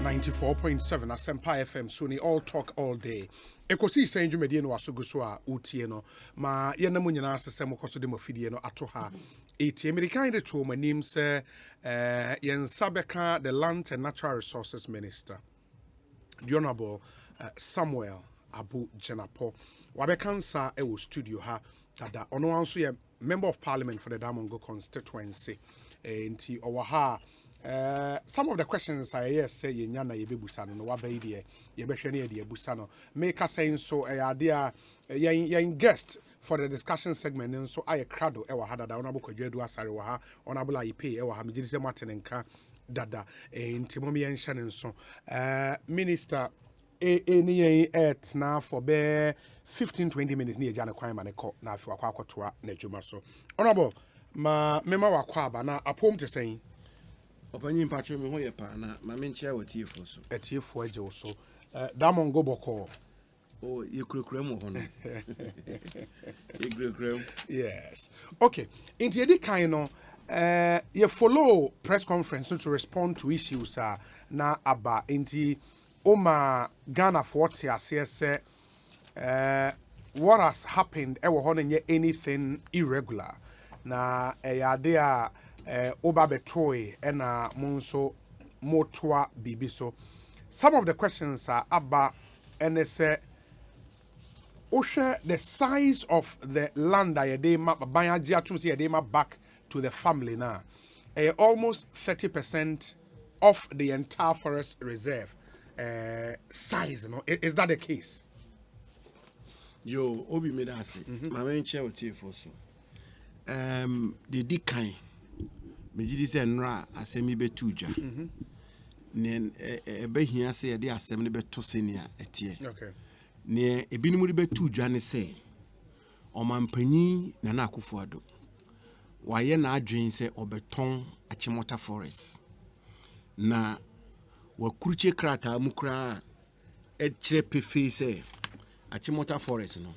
94.7 Asempa FM Sony all talk all day. Ekosi saying Jumedi no asuguswa utieno ma yena munyina asese mokoso de mofidie no atoha. Eti American de to manim se yen sabeka the Land and Natural Resources Minister. The Honorable Samuel Abu Jinapor. Wabekansa ewo studio ha tada ono anso ye member of parliament for the Damongo constituency. Enti owaha some of the questions I say Yana Yebusano, no Wabadia, Yebeshania Busano, make us saying so a idea yang guest for the discussion segment, and so I crado ewa had a honorable Kojedu Asariwaha, honorable IP, ewa Hamidis Martin and Ka Dada, in Timomi and Shannon. So, Minister, et now for bear 15-20 minutes near Jana Quamaneko, now for Aquatua, Nejuma. So, honorable, ma mema wakwaba na apom te saying. Opanyin patcho me hoye pa na ma menchia watiefo so. Etiefo aje so. Damon go boko. Oh, ye kurekure mo hono. Ye kurekure. Yes. Okay. Inti edi kan no ye follow press conference to respond to issues na aba inti Oma Ghana for what what has happened ewo hono nye anything irregular na yade Oba Betoy and Monso Motua Bibiso. Some of the questions are Abba and say Osha the size of the land that they map back to the family now. Almost 30% of the entire forest reserve size, you know. Is that the case? Yo, Obi Medasi, my main chair with you for so. The decay. Mejidi se nra asemi betuja ne ebehia se de asem ne beto senia etie ne ebinimu de betuja ne se omampanyi na Akufo-Addo waye na adwen se obeton Achimota forest na wakuruche krata mukra ekire pefe se Achimota forest no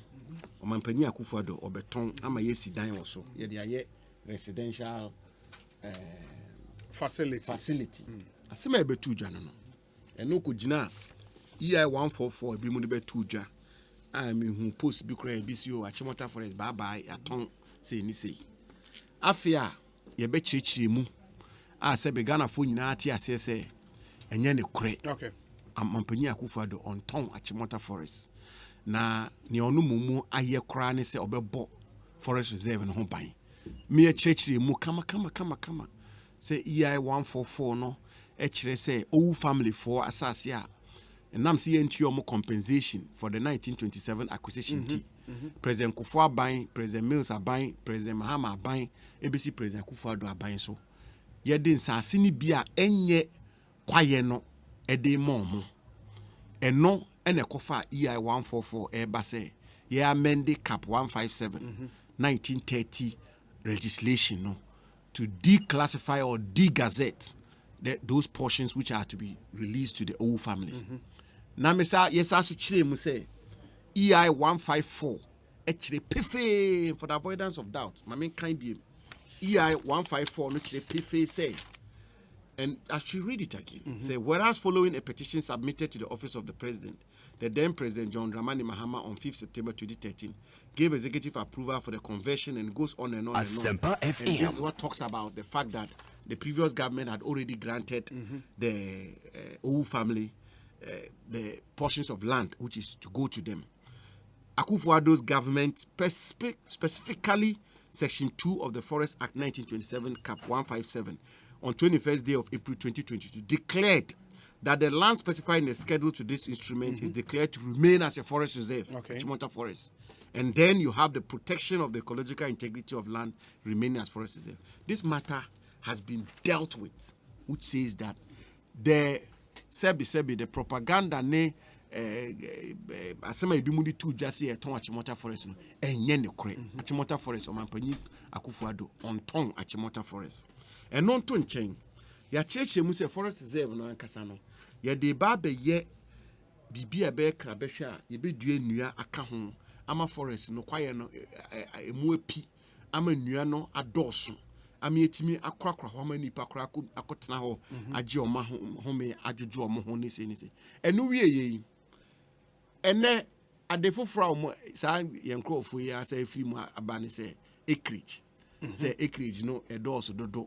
omampanyi Akufo-Addo obeton ama yesi dan wo so ye de aye residential facility. Asema ebetuja no. Eno ko gina EI 144 bi mu de betuja. A me hu post bi kra bi si o Achimota forest bye bye aton sei ni sei. Afia ye be chirichiri mu. A se be Ghana fo nyina ati ase se enye ne kure. Okay. Amampanyi Akufo-Addo on ton Achimota forest. Na ne onu mumu aye kra ne se obebo forest reserve no ho ban. Me chirichiri mu kama say EI 144 no chire say owu family for asase a enam say yentuo mo compensation for the 1927 acquisition President Kufuor President Mills aban President Mahama aban ebesi President Kufuor aban so ye de nsase ni bia enye kwaye no ede momo eno ene kofa EI 144 eba say ye amend cap 157 1930 legislation no to declassify or de-gazette those portions which are to be released to the old family. Now, Mr. Yes, I should say EI 154 actually pefe for the avoidance of doubt. My main kind be EI 154 no pefe say, and I should read it again. Say, whereas following a petition submitted to the office of the president, the then President John Dramani Mahama on 5th September 2013 gave executive approval for the conversion and goes on and on and on. And this is what talks about the fact that the previous government had already granted the Owu family the portions of land which is to go to them. Akufo-Addo's government specifically Section 2 of the Forest Act 1927 Cap 157 on 21st day of April 2022 declared that the land specified in the schedule to this instrument is declared to remain as a forest reserve, Achimota Forest. And then you have the protection of the ecological integrity of land remaining as forest reserve. This matter has been dealt with, which says that the the propaganda asema ebimudi tu jase eton Achimota forest no enye ne kore. Achimota forest omampanyi Akufo-Addo on ton Achimota forest. And non to nchen ya cheche mu se forest reserve no ankasa no ye de ba be ye bibia be kra be hwa ye be dua nnua aka ho ama forest no kwaye no emu epi ama nnua no adoso ami etimi akrakra ho ma nipa kra akotena ho age o ma ho me adwojo o mo ho ne se enu wie yi ene adefofra o mo sa yenkrofo yi asa afiri mu aba ne se acreage say acreage no edos dodo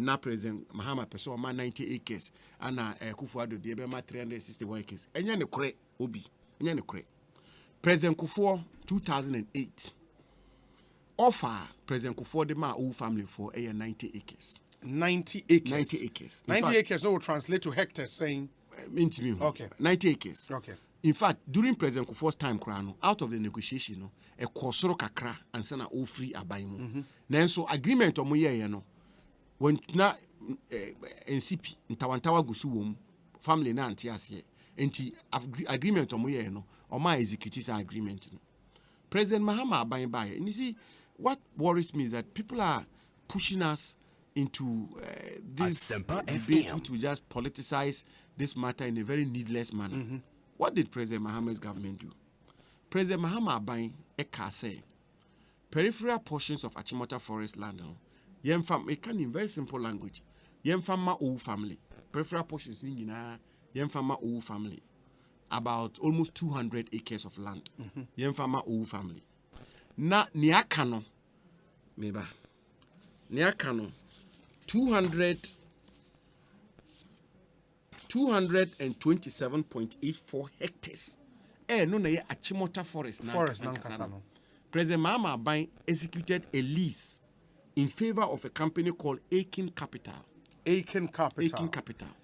na president Mahama person o ma 90 acres ana Kufuor de be ma 361 acres enye ne kore obi enye ne kore president Kufuor 2008 offer president Kufuor de ma old family for 90 acres 90 acres 90 acres 90 acres no will translate to hectares saying okay 90 acres okay. In fact, during President Kufuor's time, out of the negotiation, no, a kosoro kakra and sana all free abayimu. Nanso agreement omo ye no. When na NCP ntawantawa gusu family na antias ye. Enti agreement omo ye no. Oma execute agreement no. President Mahama abayin baye. And you see, what worries me is that people are pushing us into this debate which will just politicize this matter in a very needless manner. What did President Mahama's government do? President Mahama Abayin Eka say, peripheral portions of Achimota forest land, it can in very simple language, ma old family. Peripheral portions in ma old family. About almost 200 acres of land. Ma old family. Na niakano, meba. Niakano, 227.84 hectares. No na ye Achimota forest na. President Mahama Abayin executed a lease in favor of a company called Aiken Capital. Aiken Capital.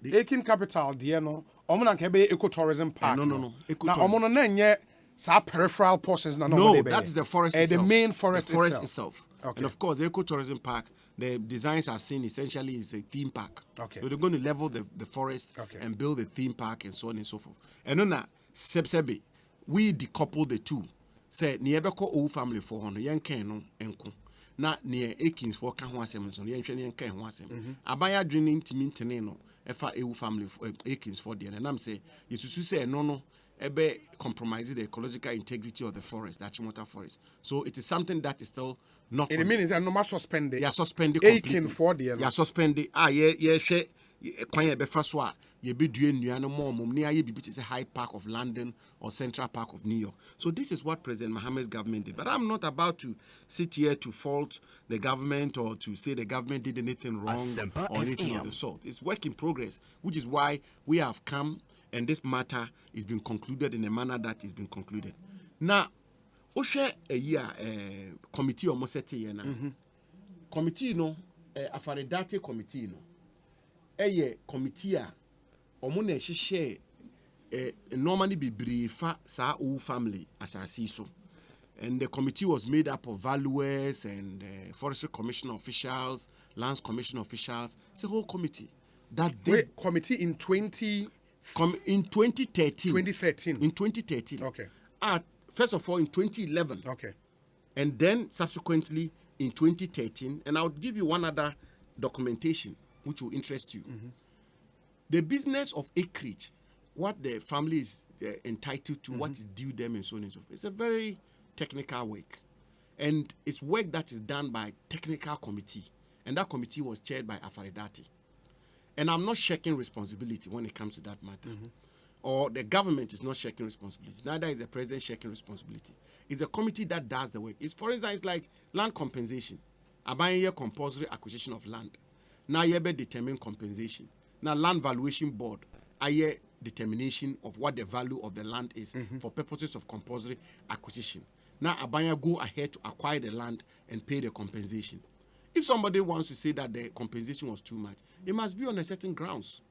The Aiken Capital, dear no. Omona kebe ecotourism park. No. Na omona nenye sa peripheral portions na no, that's the forest itself. The main forest itself. Okay. And of course, the ecotourism park, the designs are seen essentially is a theme park. Okay. So they're going to level the forest and build a theme park and so on and so forth. And then Sebsebe, we decouple the two. Say niebeko old family 400 yen ken no enko. Na near Akins for ka ho asem so yen hwe ne yen ho asem. Abaya dwene ntimi ntene no efa ewu family Akins for there. And I'm say yesusu say no ebe compromise the ecological integrity of the forest, the Achimota forest. So it is something that is still not. It means that no matter suspended. Yeah, suspended completely. Aiken for there. Yeah, suspended. Yeah, she. Kwanya be first one. Ye be due no more. Near ye be is a High Park of London or Central Park of New York. So this is what President Mahama's government did. But I'm not about to sit here to fault the government or to say the government did anything wrong or anything of the sort. It's work in progress, which is why we have come. And this matter is being concluded in a manner that is being concluded. Now, Oshe a year committee almost set here now. Committee no, Afaredate committee no. A year committee omune share normally be briefa sa old family as I see so. And the committee was made up of valuers and forestry commission officials, lands commission officials. It's a whole committee. Committee in 2013. In 2013. In 2013. Okay. First of all, in 2011. Okay. And then subsequently in 2013. And I'll give you one other documentation which will interest you. The business of acreage, what the family is entitled to, what is due them, and so on and so forth. It's a very technical work. And it's work that is done by technical committee. And that committee was chaired by Afaredate. And I'm not shaking responsibility when it comes to that matter. Or the government is not shaking responsibility. Neither is the president shaking responsibility. It's a committee that does the work. It's, for instance, it's like land compensation. Abanye compulsory acquisition of land. Now you determine compensation. Now land valuation board. Aye determination of what the value of the land is for purposes of compulsory acquisition. Now Abanya go ahead to acquire the land and pay the compensation. If somebody wants to say that the compensation was too much, it must be on a certain grounds.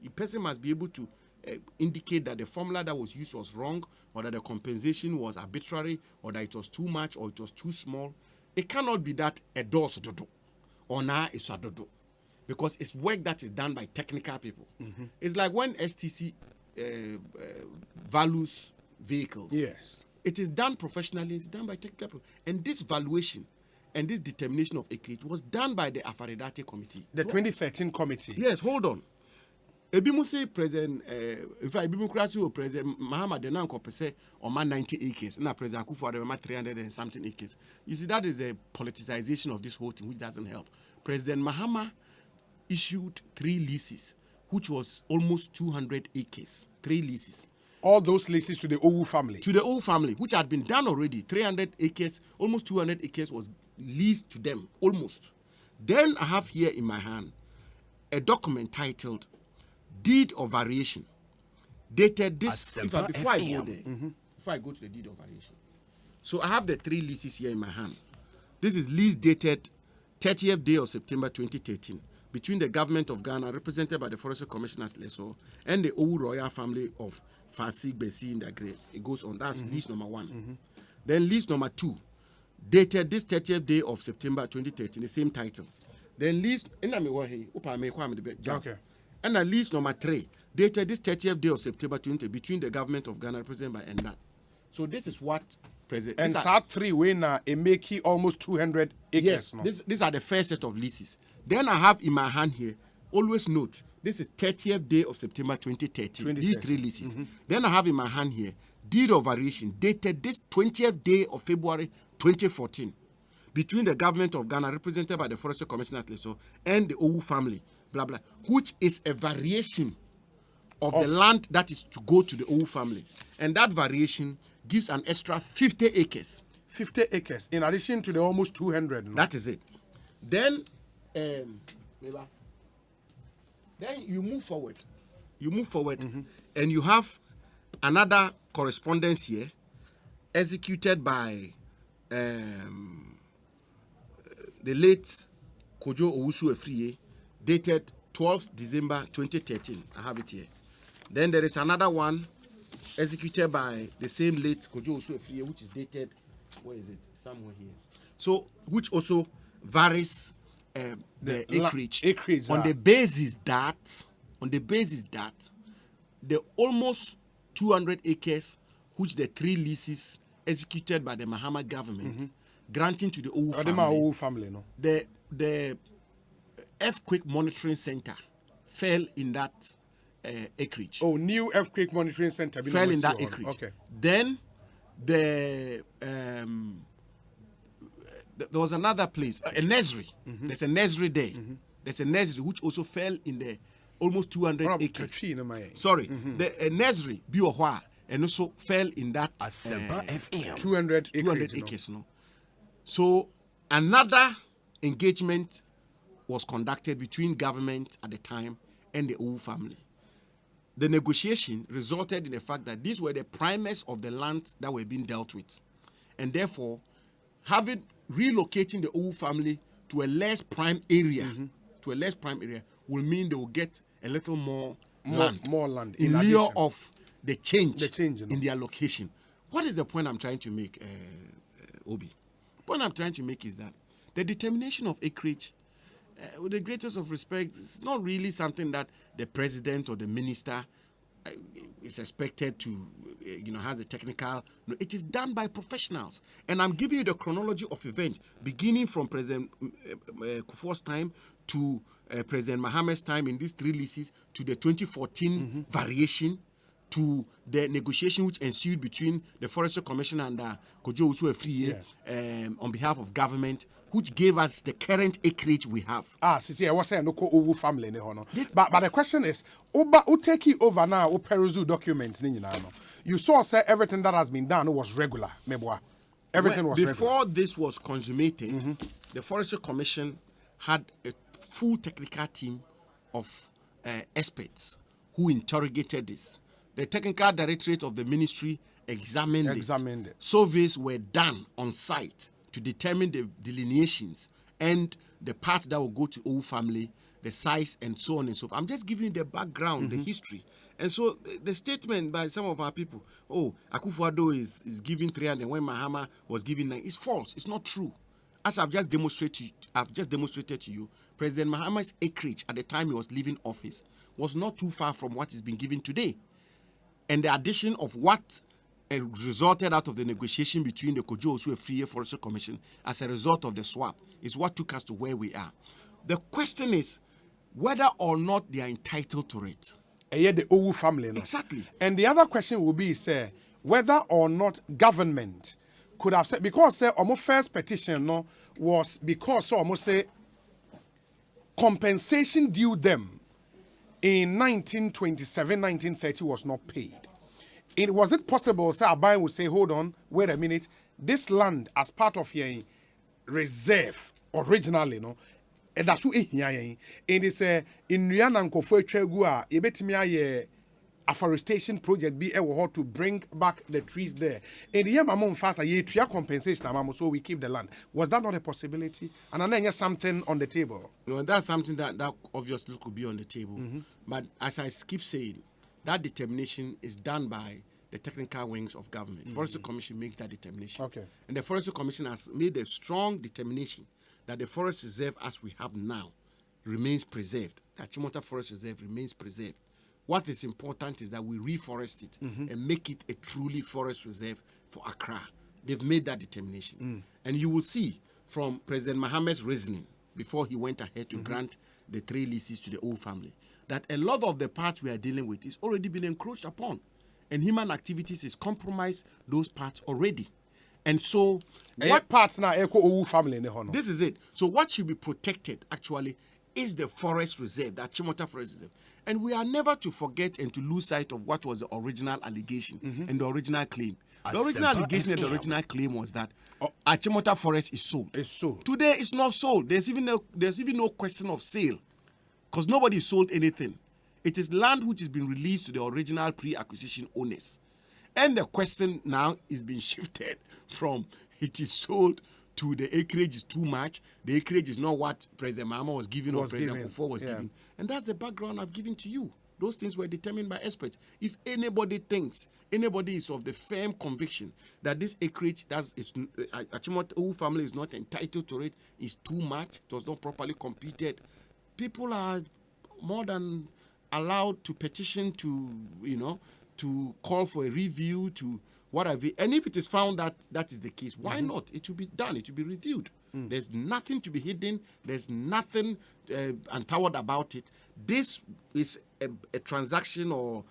The person must be able to indicate that the formula that was used was wrong, or that the compensation was arbitrary, or that it was too much, or it was too small. It cannot be that a does dodo, or na is a dodo, because it's work that is done by technical people. It's like when STC values vehicles. Yes. It is done professionally, it's done by technical people. And this valuation and this determination of acreage was done by the Afaredate committee. The 2013 committee. Yes, hold on. Ebimu say President, in fact, Ebimu Krasi or President Mahama Denanko per se on man 90 acres, and President Akufo-Addo 300 and something acres. You see, that is a politicization of this whole thing, which doesn't help. President Mahama issued 3 leases, which was almost 200 acres. 3 leases. All those leases to the Owu family. To the Owu family, which had been done already. 300 acres, almost 200 acres was leased to them, almost. Then I have here in my hand a document titled Deed of Variation, dated this. In fact, before I go there, before I go to the deed of variation, so I have the 3 leases here in my hand. This is lease dated 30th day of September 2013 between the government of Ghana, represented by the Forestry Commissioners Leso, and the Owu royal family of Fasi Besi in the Grey. It goes on. That's lease number 1. Then lease number 2, dated this 30th day of September 2013, the same title. Then lease, okay. And at least number 3, dated this 30th day of September 20 between the government of Ghana represented by Endat. So this is what President... And that 3 when it make almost 200 acres. Yes, no? These are the first set of leases. Then I have in my hand here, always note, this is 30th day of September 2013. These 3 leases. Then I have in my hand here, deed of variation, dated this 20th day of February 2014 between the government of Ghana represented by the Forestry Commissioners Leso and the Owu family. Blah, blah, which is a variation of the land that is to go to the Owu family. And that variation gives an extra 50 acres. 50 acres, in addition to the almost 200. No? That is it. Then, then you move forward. And you have another correspondence here executed by the late Kojo Owusu Efriye, dated 12th December 2013. I have it here. Then there is another one executed by the same late Kojo Owusu Efriye, which is dated, where is it? Somewhere here. So, which also varies the acreage on the basis that the almost 200 acres, which the 3 leases executed by the Mahama government, granting to the Owu family, no? The earthquake monitoring center fell in that acreage. Oh, new earthquake monitoring center fell in that acreage. Okay. Then there was another place, a nursery. There's a nursery there. There's a nursery which also fell in the almost 200 acres. Sorry, the nursery Biohwa and also fell in that 200 acres. No? So another engagement was conducted between government at the time and the Owu family. The negotiation resulted in the fact that these were the primers of the land that were being dealt with. And therefore, relocating the Owu family to a less prime area, will mean they will get a little more land in lieu of the change in their location. What is the point I'm trying to make, Obi? The point I'm trying to make is that the determination of acreage, with the greatest of respect, it's not really something that the president or the minister is expected to, has a technical. No, it is done by professionals. And I'm giving you the chronology of events, beginning from President Kufuor's time to President Mahama's time in these 3 leases, to the 2014 variation, to the negotiation which ensued between the Forestry Commission and Kojo Owusu Efriye on behalf of government, which gave us the current acreage we have. I was saying no Owu family but the question is, who take it over now? Who peruse documents? You saw say everything that has been done was regular. Everything was before regular. This was consummated. The Forestry Commission had a full technical team of experts who interrogated this. The technical directorate of the ministry examined it. Surveys were done on site to determine the delineations and the path that will go to Owu family, the size, and so on and so forth. I'm just giving you the background, the history. And so the statement by some of our people, Akufo-Addo is giving 300 when Mahama was giving 9, is false. It's not true. As I've just demonstrated to you, President Mahama's acreage at the time he was leaving office was not too far from what is being given today. And the addition of what resulted out of the negotiation between the Kojo Owusu Efriye Forestry Commission as a result of the swap is what took us to where we are. The question is whether or not they are entitled to it. the Owu family. No? Exactly. And the other question will be, say, whether or not government could have said, because our first petition no was because almost say compensation due them in 1927, 1930 was not paid. Was it possible, say, Abai would say, hold on, wait a minute, this land as part of your reserve originally, no, and that's what it is in Riana Nkofo Chegua, Ebetimia afforestation project be able to bring back the trees there. And the Yamamon fast a year compensation, so we keep the land. Was that not a possibility? And then something on the table. No, that's something that obviously could be on the table. But as I keep saying, that determination is done by the technical wings of government. Forestry Commission make that determination. Okay. And the Forestry Commission has made a strong determination that the forest reserve as we have now remains preserved. The Achimota Forest Reserve remains preserved. What is important is that we reforest it and make it a truly forest reserve for Accra. They've made that determination. And you will see from President Mohammed's reasoning before he went ahead to grant the 3 leases to the Owu family, that a lot of the parts we are dealing with is already been encroached upon. And human activities is compromised those parts already. And so what parts now Owu family? This is it. So what should be protected actually is the forest reserve, the Achimota Forest Reserve. And we are never to forget and to lose sight of what was the original allegation and the original claim. The original allegation and the original claim was that Achimota Forest is sold. It's sold. Today it's not sold. There's even no question of sale because nobody sold anything. It is land which has been released to the original pre-acquisition owners. And the question now is being shifted from it is sold to the acreage is too much. The acreage is not what President Mahama was giving or President Kufuor was giving. And that's the background I've given to you. Those things were determined by experts. If anybody thinks, anybody is of the firm conviction that this acreage, Achimota Owu family is not entitled to it, is too much, it was not properly computed, people are more than allowed to petition to call for a review, to whatever. And if it is found that that is the case, why not? It will be done. It will be reviewed. There's nothing to be hidden. There's nothing untoward about it. This is a transaction or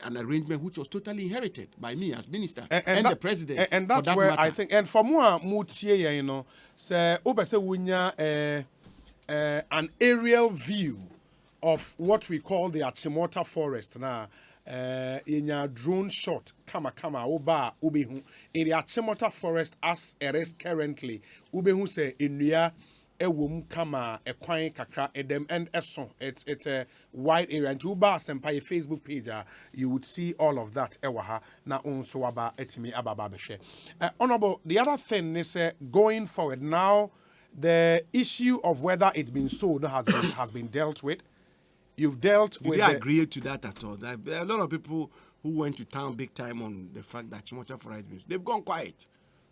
an arrangement which was totally inherited by me as minister and the president. And that's where matter. I think, and for more mutie, say obese wunya an aerial view of what we call the Achimota forest now. In your drone shot, kama oba ubehu in the Achimota forest as it is currently. Ubehu say in ria ewum kama ekwan kakra edem and eson. It's a wide area. And uba senpai Facebook page, you would see all of that. Ewaha na unso waba etimi ababa beshe. Honorable, the other thing is going forward now, the issue of whether it's been sold has been dealt with. You've dealt with. Did they agree to that at all? There are a lot of people who went to town big time on the fact that Achimota Forest Mills. They've gone quiet.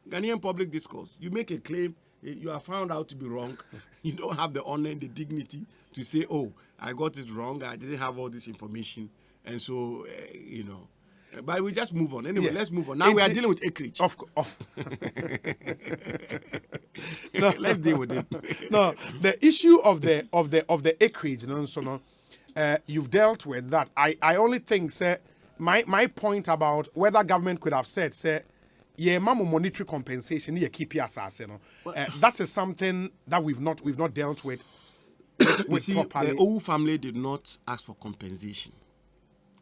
Ghanaian public discourse. You make a claim, you are found out to be wrong. You don't have the honor and the dignity to say, "Oh, I got it wrong. I didn't have all this information," and so But we just move on. Anyway, let's move on. Now we are dealing with acreage. No, let's deal with it. No, the issue of the acreage, you've dealt with that. I only think, sir, my point about whether government could have said, sir, yeah, mamu monetary compensation, yeah, keep your assas, that is something that we've not dealt with. You see, the Owu family did not ask for compensation.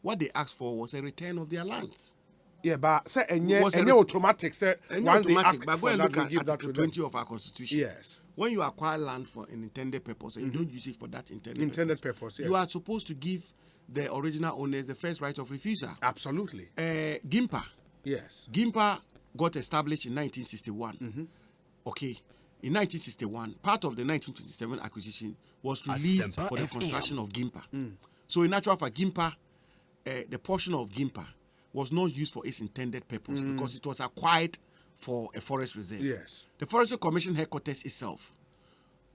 What they asked for was a return of their lands. Yeah, but say any automatic, say once they ask but for look that, we at give that Article to them. 20 of our Constitution. Yes. When you acquire land for an intended purpose and you don't use it for that intended purpose, yes. you are supposed to give the original owners the first right of refusal. Absolutely. Gimpa. Yes. Gimpa got established in 1961. Okay. In 1961, part of the 1927 acquisition was released for the construction of Gimpa. So in actual fact, Gimpa, the portion of Gimpa was not used for its intended purpose because it was acquired for a forest reserve. Yes. The Forestry Commission headquarters itself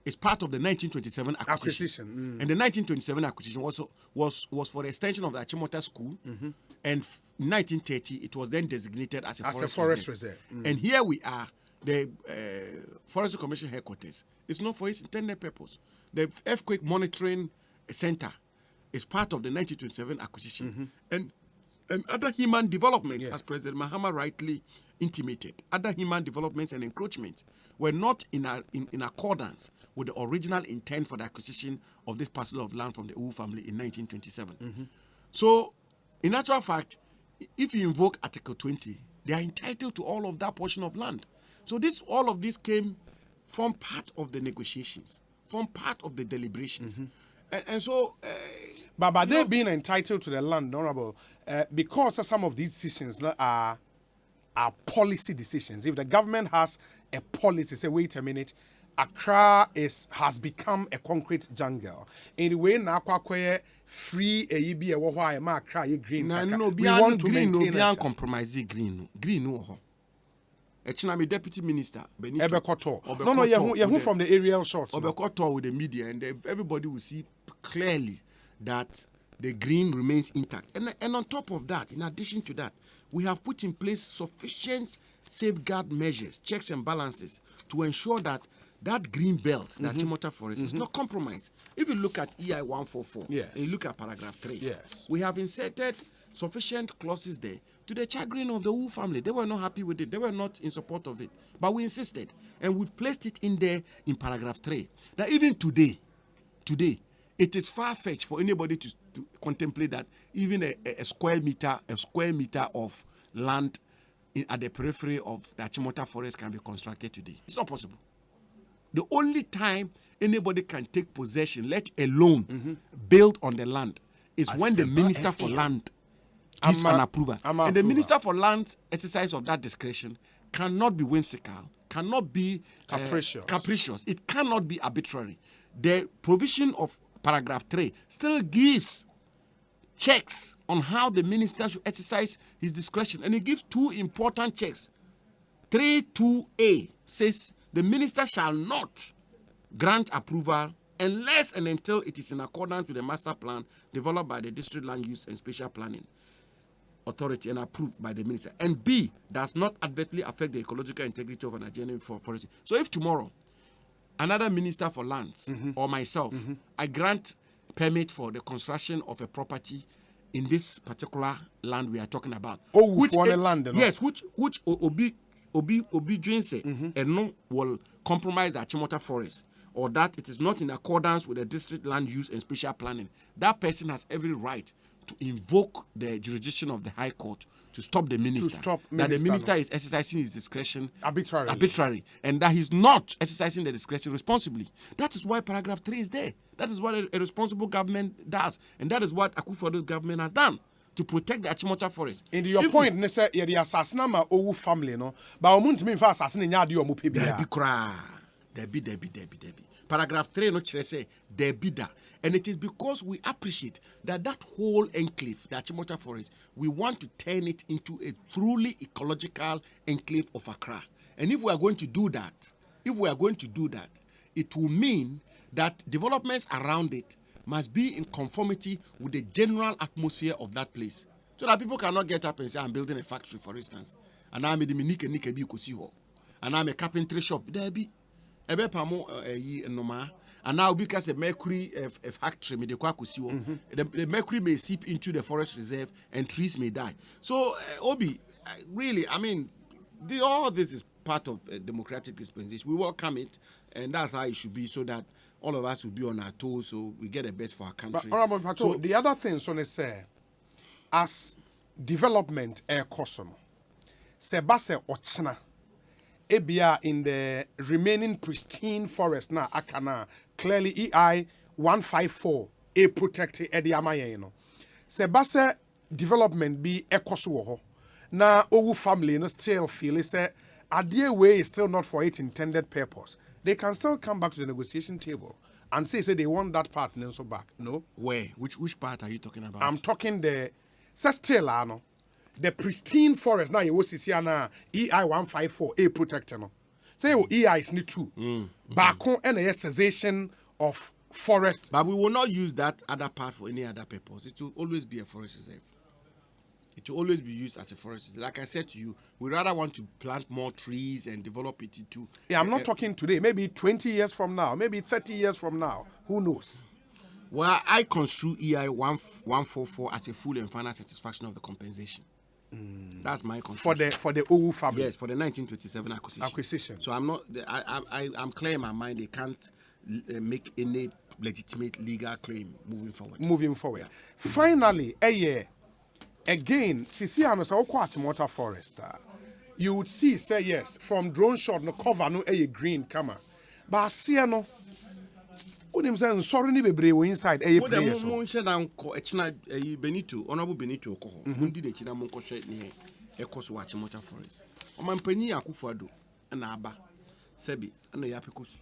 is part of the 1927 acquisition. And the 1927 acquisition was for the extension of the Achimota School. And in 1930, it was then designated as a forest reserve. And here we are, the Forestry Commission headquarters. It's not for its intended purpose. The earthquake monitoring center is part of the 1927 acquisition. And other human development, as President Mahama rightly intimated, other human developments and encroachments were not in accordance with the original intent for the acquisition of this parcel of land from the Owu family in 1927. So, in actual fact, if you invoke Article 20, they are entitled to all of that portion of land. So all of this came from part of the negotiations, from part of the deliberations. And so... But they being entitled to the land, Honorable, because some of these decisions are policy decisions. If the government has a policy, say, wait a minute, Accra has become a concrete jungle. Anyway, now free a yibi a wawa ma Accra green. No, we want to maintain it. Compromise green. No. My deputy minister, Ebekoto. No, you're from the aerial shots. Ebekoto with the media, and everybody will see clearly that the green remains intact. And on top of that, in addition to that, we have put in place sufficient safeguard measures, checks and balances to ensure that that green belt, that Achimota forest, is not compromised. If you look at EI 144, and you look at paragraph 3, we have inserted sufficient clauses there to the chagrin of the Owu family. They were not happy with it. They were not in support of it. But we insisted, and we've placed it in there in paragraph 3, that even today, it is far-fetched for anybody to contemplate that even a square meter of land at the periphery of the Achimota forest can be constructed today. It's not possible. The only time anybody can take possession, let alone build on the land, is when the Minister for Land gives an approval. And the Minister for Land's exercise of that discretion cannot be whimsical, cannot be capricious. It cannot be arbitrary. The provision of paragraph 3 still gives checks on how the minister should exercise his discretion. And it gives two important checks. 3.2a says the minister shall not grant approval unless and until it is in accordance with the master plan developed by the District Land Use and Spatial Planning Authority and approved by the minister. And B, does not adversely affect the ecological integrity of an adjoining forest. So if tomorrow another minister for lands or myself, I grant permit for the construction of a property in this particular land we are talking about. Which land? Yes, which Obi Drense and no will compromise the Achimota forest, or that it is not in accordance with the district land use and spatial planning. That person has every right to invoke the jurisdiction of the High Court to stop the minister. That the minister is exercising his discretion arbitrary, and that he's not exercising the discretion responsibly. That is why paragraph 3 is there. That is what a responsible government does, and that is what Akufo-Addo's government has done to protect the Achimota forest. In your point, ne say the assassin ma Owu family no, but omuntimi fa assassin nya ade omu pe bia. Debi. Paragraph 3 no chere say debi da. And it is because we appreciate that whole enclave, the Achimota forest, we want to turn it into a truly ecological enclave of Accra. And if we are going to do that, it will mean that developments around it must be in conformity with the general atmosphere of that place. So that people cannot get up and say, I'm building a factory, for instance. And I'm a carpentry shop. There be and now because a mercury factory, the mercury may seep into the forest reserve and trees may die. So, Obi, really, I mean, all this is part of a democratic dispensation. We welcome it, and that's how it should be, so that all of us will be on our toes, so we get the best for our country. But, so the other thing, so they say, as development air custom, sebase ochna, ebia in the remaining pristine forest na akana clearly EI 154 a protected ediamaye no. Sebase development be ekoso ho. Na Owu family no still feel say adie way is still not for its intended purpose. They can still come back to the negotiation table and say they want that part and so back. No? Where? Which part are you talking about? I'm talking the still no. The pristine forest now you will see na EI 154 a protector no. Say EI is need two. Back on a cessation of forest. But we will not use that other part for any other purpose. It will always be a forest reserve. It will always be used as a forest reserve. Like I said to you, we rather want to plant more trees and develop it into... Yeah, I'm not talking today. Maybe 20 years from now. Maybe 30 years from now. Who knows? Well, I construe EI 144 as a full and final satisfaction of the compensation. That's my construction. For the Owu family. Yes, for the 1927 acquisition. So I'm not. I'm clear in my mind. They can't make any legitimate legal claim moving forward. Yeah. Finally, again, Sisi Amesa Achimota Forest. You would see, say yes, from drone shot no cover no green camera. But see no. Unim say sorry ni bebre we inside place. Mo nche na nko echina Benito, honorable Benito ko ho. Ndi de china mo nko hwe ne ekoso Achimota Forest. Omampanyi Akufo-Addo na aba. Sebi na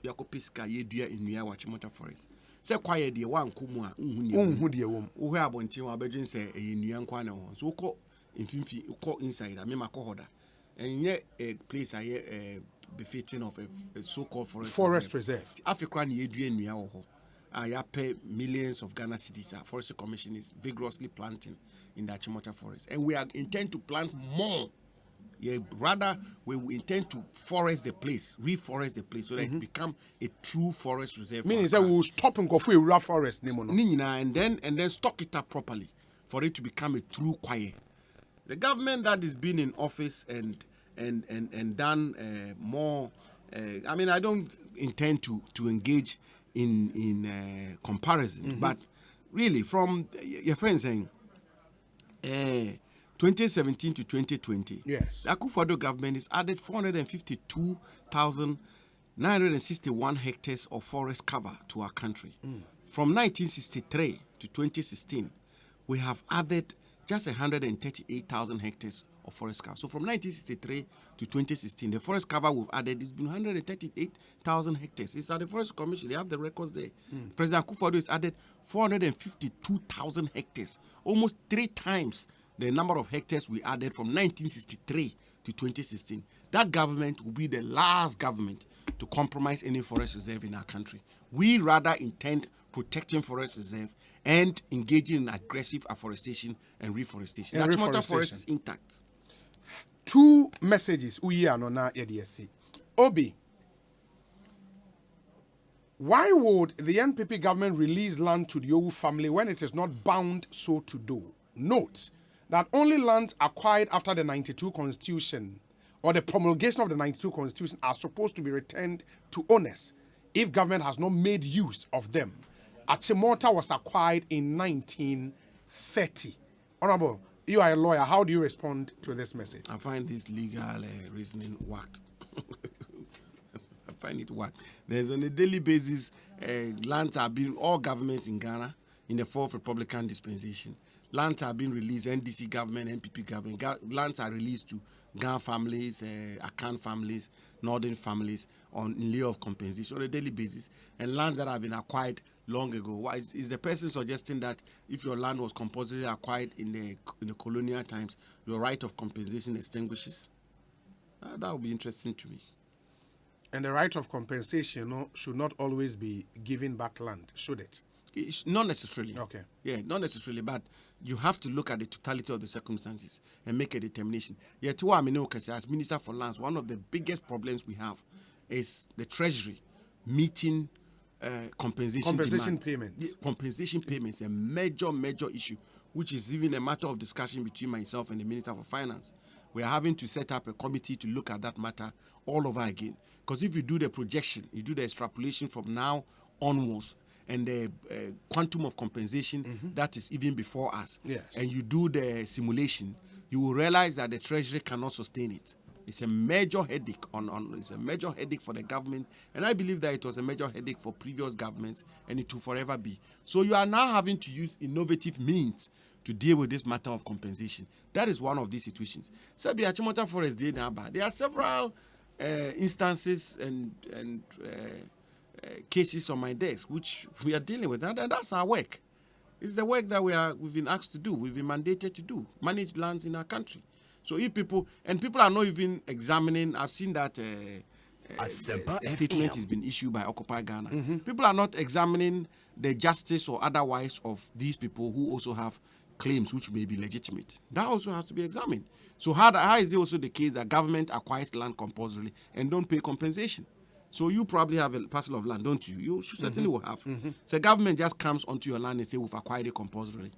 yakopiska yedua enua Achimota Forest. Se kwaye de wankomu a unhu de wom. Wo hwe abonten wa bedwen se enua nkwa na ho. So ko mfimfi ko inside a me makohoda. Enye a place aye befitting of a so-called forest reserve. Africa ni edua enua ho ho. I pay millions of Ghana cedis. Forestry Commission is vigorously planting in the Achimota Forest. And we are intend to plant more. Yeah, rather, we intend to reforest the place so that it become a true forest reserve. Meaning that we will stop and go for a raw forest. And then stock it up properly for it to become a true quiet. The government that is been in office and done more. I mean, I don't intend to engage in comparisons, but really from your friend saying 2017 to 2020, yes, the Akufo-Addo government has added 452,961 hectares of forest cover to our country. From 1963 to 2016, we have added just 138,000 hectares of forest cover. So from 1963 to 2016, the forest cover we've added has been 138,000 hectares. It's at the Forest Commission. They have the records there. President Akufo-Addo has added 452,000 hectares, almost 3 times the number of hectares we added from 1963 to 2016. That government will be the last government to compromise any forest reserve in our country. We rather intend protecting forest reserve and engaging in aggressive afforestation and reforestation. The Achimota Forest is intact. 2 messages we are na EDSC. Obi, why would the NPP government release land to the Owu family when it is not bound so to do? Note that only lands acquired after the 92 Constitution or the promulgation of the 92 Constitution are supposed to be returned to owners if government has not made use of them. Achimota was acquired in 1930. Honorable, you are a lawyer. How do you respond to this message? I find this legal reasoning whacked. I find it whacked. There's on a daily basis, lands are being, all governments in Ghana, in the 4th Republican dispensation, lands are being released, NDC government, NPP government, lands are released to Ghana families, Akan families, Northern families in lieu of compensation on a daily basis, and lands that have been acquired long ago. Why is the person suggesting that if your land was compulsorily acquired in the colonial times, your right of compensation extinguishes? That would be interesting to me. And the right of compensation should not always be giving back land, should it? It's not necessarily. Okay. Yeah, not necessarily, but you have to look at the totality of the circumstances and make a determination. Yeah, to what I mean, as Minister for Lands, one of the biggest problems we have is the Treasury meeting compensation payments. Compensation payments, a major issue, which is even a matter of discussion between myself and the Minister for Finance. We are having to set up a committee to look at that matter all over again. Because if you do the projection, you do the extrapolation from now onwards, and the quantum of compensation that is even before us, yes, and you do the simulation, you will realize that the Treasury cannot sustain it. It's a major headache it's a major headache for the government, and I believe that it was a major headache for previous governments, and it will forever be. So you are now having to use innovative means to deal with this matter of compensation. That is one of these situations. Sabi Achimota Forest there are several instances and cases on my desk which we are dealing with, and that's our work. It's the work that we've been asked to do, we've been mandated to do, manage lands in our country. So if people are not even examining, I've seen that a statement has been issued by Occupy Ghana. People are not examining the justice or otherwise of these people who also have claims which may be legitimate. That also has to be examined. So how is it also the case that government acquires land compulsorily and don't pay compensation? So you probably have a parcel of land, don't you? You certainly will have. So government just comes onto your land and say, we've acquired it compulsorily.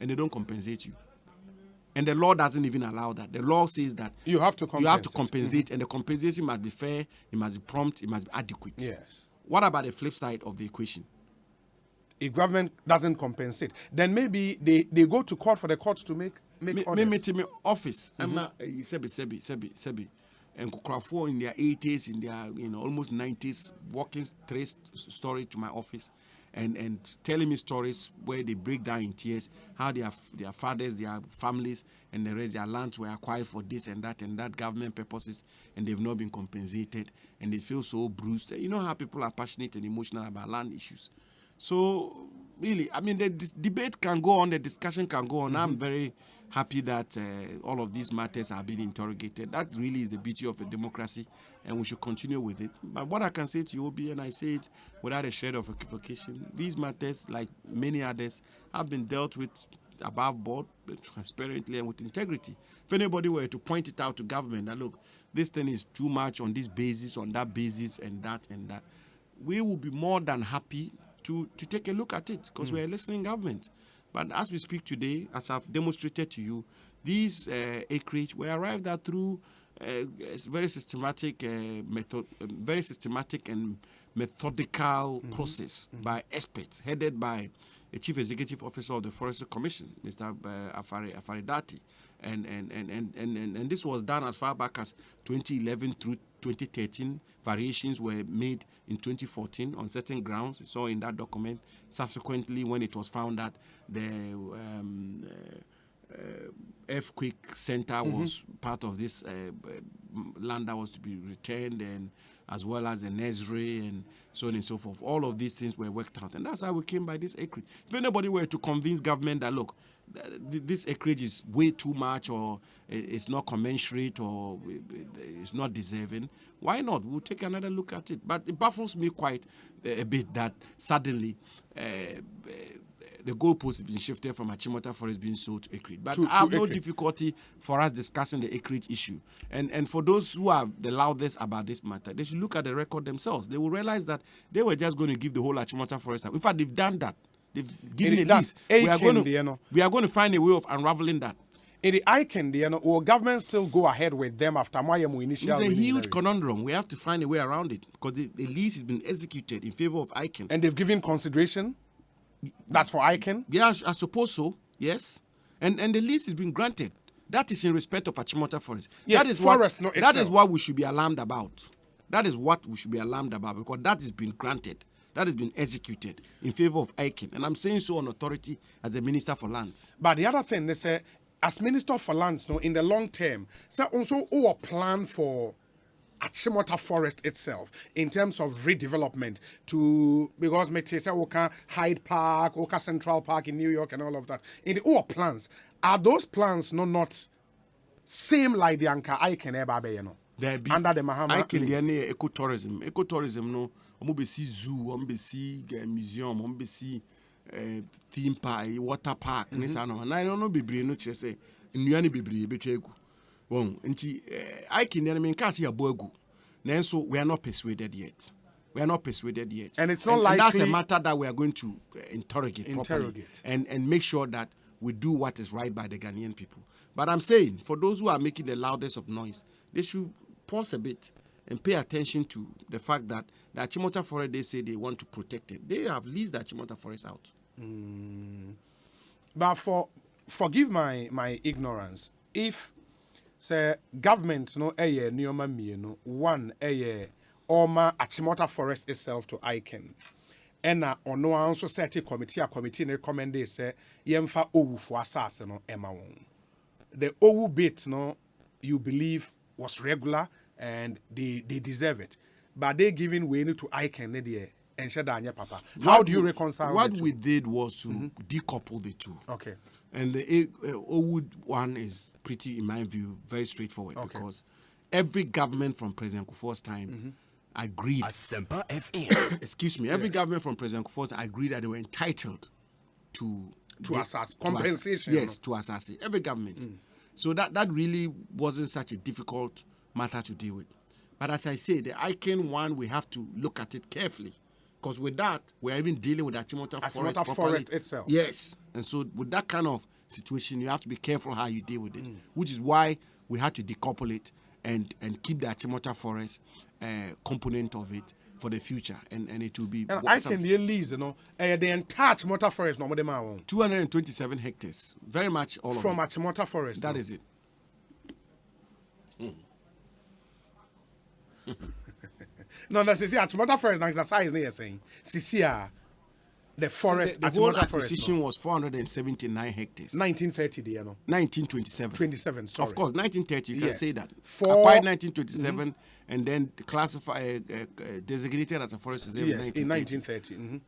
And they don't compensate you. And the law doesn't even allow that. The law says that You have to compensate, and the compensation must be fair, it must be prompt, it must be adequate. Yes. What about the flip side of the equation? If government doesn't compensate, then maybe they go to court for the courts to make orders. Me office. Sebi. And Kukrafo in their 80s, in their almost 90s, walking 3-story to my office and telling me stories where they break down in tears how their fathers, their families, and the rest, their lands were acquired for this and that government purposes, and they've not been compensated, and they feel so bruised. You know how people are passionate and emotional about land issues. So, really, I mean, the debate can go on, the discussion can go on. I'm very happy that all of these matters are being interrogated. That really is the beauty of a democracy, and we should continue with it. But what I can say to you, Obi, and I say it without a shred of equivocation, these matters, like many others, have been dealt with above board, transparently, and with integrity. If anybody were to point it out to government, that look, this thing is too much on this basis, on that basis, and that, we will be more than happy to take a look at it, because we're a listening government. But as we speak today, as I've demonstrated to you, these acreage were arrived at through a very systematic and methodical process by experts, headed by a chief executive officer of the Forestry Commission, Mr. Afaridati, and this was done as far back as 2011 through 2013. Variations were made in 2014 on certain grounds. You saw in that document. Subsequently, when it was found that the earthquake center was part of this land that was to be returned, and as well as the nursery and so on and so forth. All of these things were worked out, and that's how we came by this acreage. If anybody were to convince government that, look, this acreage is way too much, or it's not commensurate, or it's not deserving, why not? We'll take another look at it. But it baffles me quite a bit that suddenly the goalpost has been shifted from Achimota Forest being sold to acreage. But I have no difficulty for us discussing the acreage issue. And for those who are the loudest about this matter, they should look at the record themselves. They will realize that they were just going to give the whole Achimota Forest up. In fact, they've done that. They've given a lease. We are going to find a way of unraveling that. In the ICANN, will government still go ahead with them after Mayamu initial? It's a huge conundrum. We have to find a way around it, because the lease has been executed in favor of ICANN. And they've given consideration? That's for ICANN? Yeah, I suppose so, yes. And the lease has been granted. That is in respect of Achimota Forest. Yeah, that is what we should be alarmed about. That is what we should be alarmed about, because that has been granted. That has been executed in favor of ICANN. And I'm saying so on authority as the Minister for Lands. But the other thing, they say, as Minister for Lands, in the long term, so also a plan for Achimota Forest itself in terms of redevelopment because me say Oka Hyde Park, Oka Central Park in New York and all of that. In the plans, are those plans not same like the Anka ICANN ever There be under the Mahama? ICANN the ecotourism. Ecotourism no, be see zoo, be see museum, be see theme park, water park. And I don't know bebree no chese say nnuane bebree betwegu. Well, ICANN can't see a bogu. So we are not persuaded yet. And it's not likely. And that's a matter that we are going to interrogate properly and make sure that we do what is right by the Ghanaian people. But I'm saying, for those who are making the loudest of noise, they should pause a bit and pay attention to the fact that the Achimota Forest, they say they want to protect it. They have leased the Achimota Forest out. But forgive my ignorance. If say government nioma mienu one Oma Achimota Forest itself to ICANN, and ono also set a committee recommend say yemfa owu for asase no ema won. The owu bit you believe was regular and they deserve it, but they giving way to ICANN there and shadanya papa. How do you reconcile? What we did was to decouple the two. Okay. And the owu one is pretty, in my view, very straightforward, because every government from President Kufuor's time agreed. Excuse me. Every government from President Kufuor's time agreed that they were entitled to assess compensation. Yes, to assess every government. So that really wasn't such a difficult matter to deal with. But as I say, the Icon one, we have to look at it carefully. Because with that, we're even dealing with Achimota Forest properly. Forest itself. Yes. And so with that kind of situation, you have to be careful how you deal with it, which is why we had to decouple it and keep the Achimota Forest component of it for the future. And it will be... And I can lease, the entire Achimota Forest, no more than my own. 227 hectares. Very much all From of it. Achimota Forest. That is it. No, that's Achimota Forest. That's the size you're saying. The forest. So the whole acquisition was 479 hectares. 1930, you know. 1927. 27. Sorry. Of course, 1930. You can say that. Mm-hmm. Acquired 1927, and then designated as a forest reserve in 1930. Mm-hmm.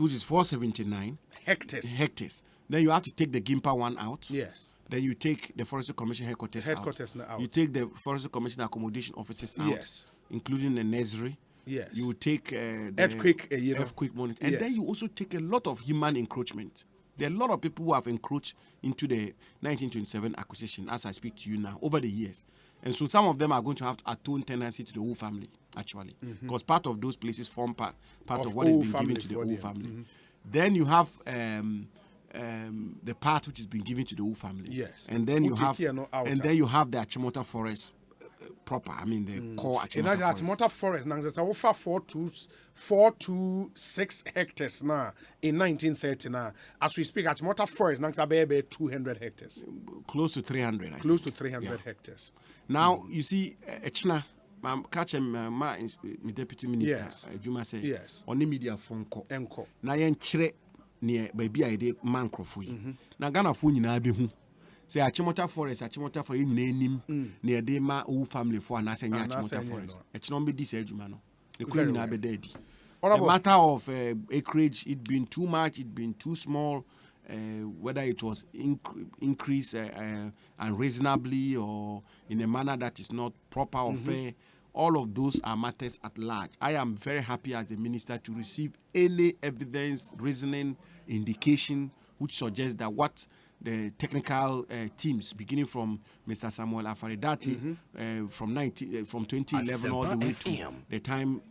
Which is 479 hectares. Then you have to take the Gimpa one out. Yes. Then you take the Forestry Commission headquarters out. You take the Forestry Commission accommodation offices out. Yes. Including the nursery. Yes. You take the earthquake monitor. And then you also take a lot of human encroachment. There are a lot of people who have encroached into the 1927 acquisition, as I speak to you now, over the years. And so some of them are going to have to atone tenancy to the whole family, actually. Because part of those places form part of what is being given to the whole family. Then you have the part which has been given to the whole family. Yes. And then you have the Achimota Forest proper. I mean the core Achimota Forest. Now there's over 426 hectares now in 1930 now. As we speak, Achimota Forest now is 200 hectares. Close to 300. Close to 300 hectares. Now you see, Echna, catch my deputy minister. Juma say yes. On the media phone call. Enko. Na yen chire near baby I de man crofui. Na Ghana phone na be hu. Say Achimota Forest in name near de ma whole family for an Achimota Forest. It's not be this edge, no. The queen na be dead. A matter of acreage, it been too much, it been too small, whether it was increased unreasonably or in a manner that is not proper or fair. All of those are matters at large. I am very happy as a minister to receive any evidence, reasoning, indication which suggests that what the technical teams, beginning from Mr. Samuel Afaridati, from 2011 all the way to the time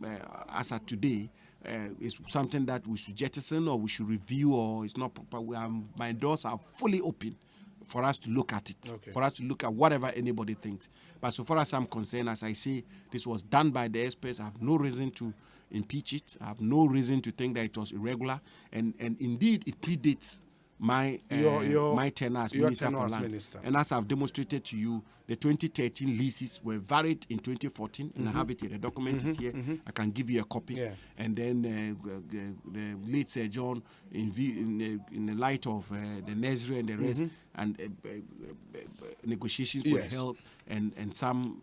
as at today, is something that we should jettison or we should review or it's not proper. My doors are fully open for us to look at it, for us to look at whatever anybody thinks. But so far as I'm concerned, as I say, this was done by the experts. I have no reason to impeach it. I have no reason to think that it was irregular. And indeed, it predates my tenure as Minister for Land. And as I've demonstrated to you, the 2013 leases were varied in 2014, and I have it here. The document is here. I can give you a copy. Yeah. And then the late Sir John, in the light of the nursery and the rest, and negotiations were held, and some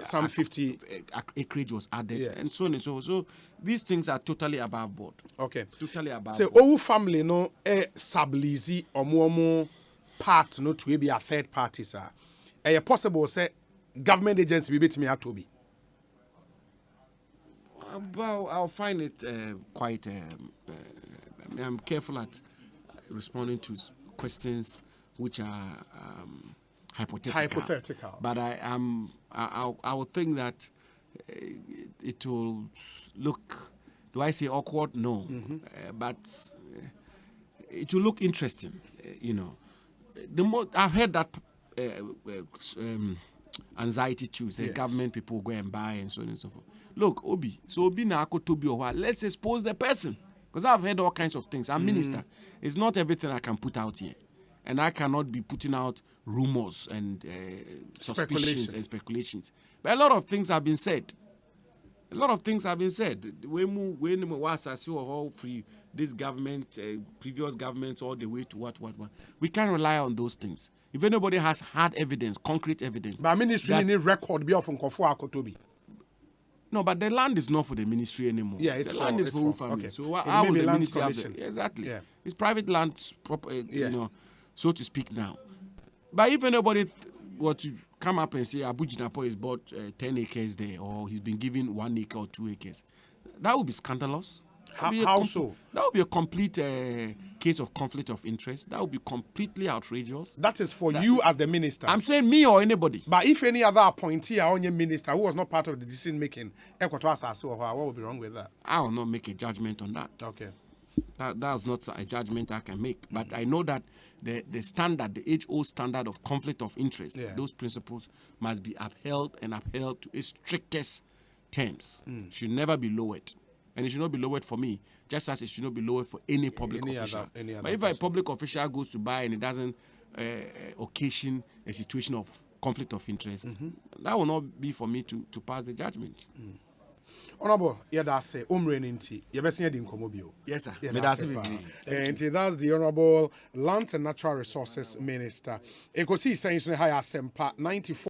some 50 acreage was added, and so on and so on. So these things are totally above board. Okay, totally above. So our family no sublease or more part no to be a third party, sir. Possible say government agency be bit me at to be. Well, I'll find it quite. I'm careful at responding to questions which are hypothetical. But I would think that it will look. Do I say awkward? No, but it will look interesting. You know, the more I've heard that anxiety too. Say government people go and buy and so on and so forth. Look, Obi na ako to be a while. Let's expose the person. Because I've heard all kinds of things. I'm minister. It's not everything I can put out here. And I cannot be putting out rumors and suspicions and speculations. But a lot of things have been said. When this government, previous governments, all the way to what. We can't rely on those things. If anybody has hard evidence, concrete evidence. But ministry need record be from Kofu Akotobi. No, but the land is not for the ministry anymore. Yeah, it's the land is for family. Okay. So how will the ministry have commission. exactly? Yeah. It's private land, you know, so to speak now. But if anybody were to come up and say Jinapor has bought 10 acres there, or he's been given 1 acre or 2 acres, that would be scandalous. How so? That would be a complete case of conflict of interest. That would be completely outrageous. That is for you as the minister. I'm saying me or anybody. But if any other appointee or any minister who was not part of the decision making, what would be wrong with that? I will not make a judgment on that. Okay. That's not a judgment I can make. But I know that the standard, the age-old standard of conflict of interest, those principles must be upheld and upheld to its strictest terms. Should never be lowered. And it should not be lowered for me, just as it should not be lowered for any public official. But if a public official goes to buy and it doesn't occasion a situation of conflict of interest, that will not be for me to pass the judgment. Honorable, that's Yes, sir. And that's the Honorable Land and Natural Resources Minister. And saying 94.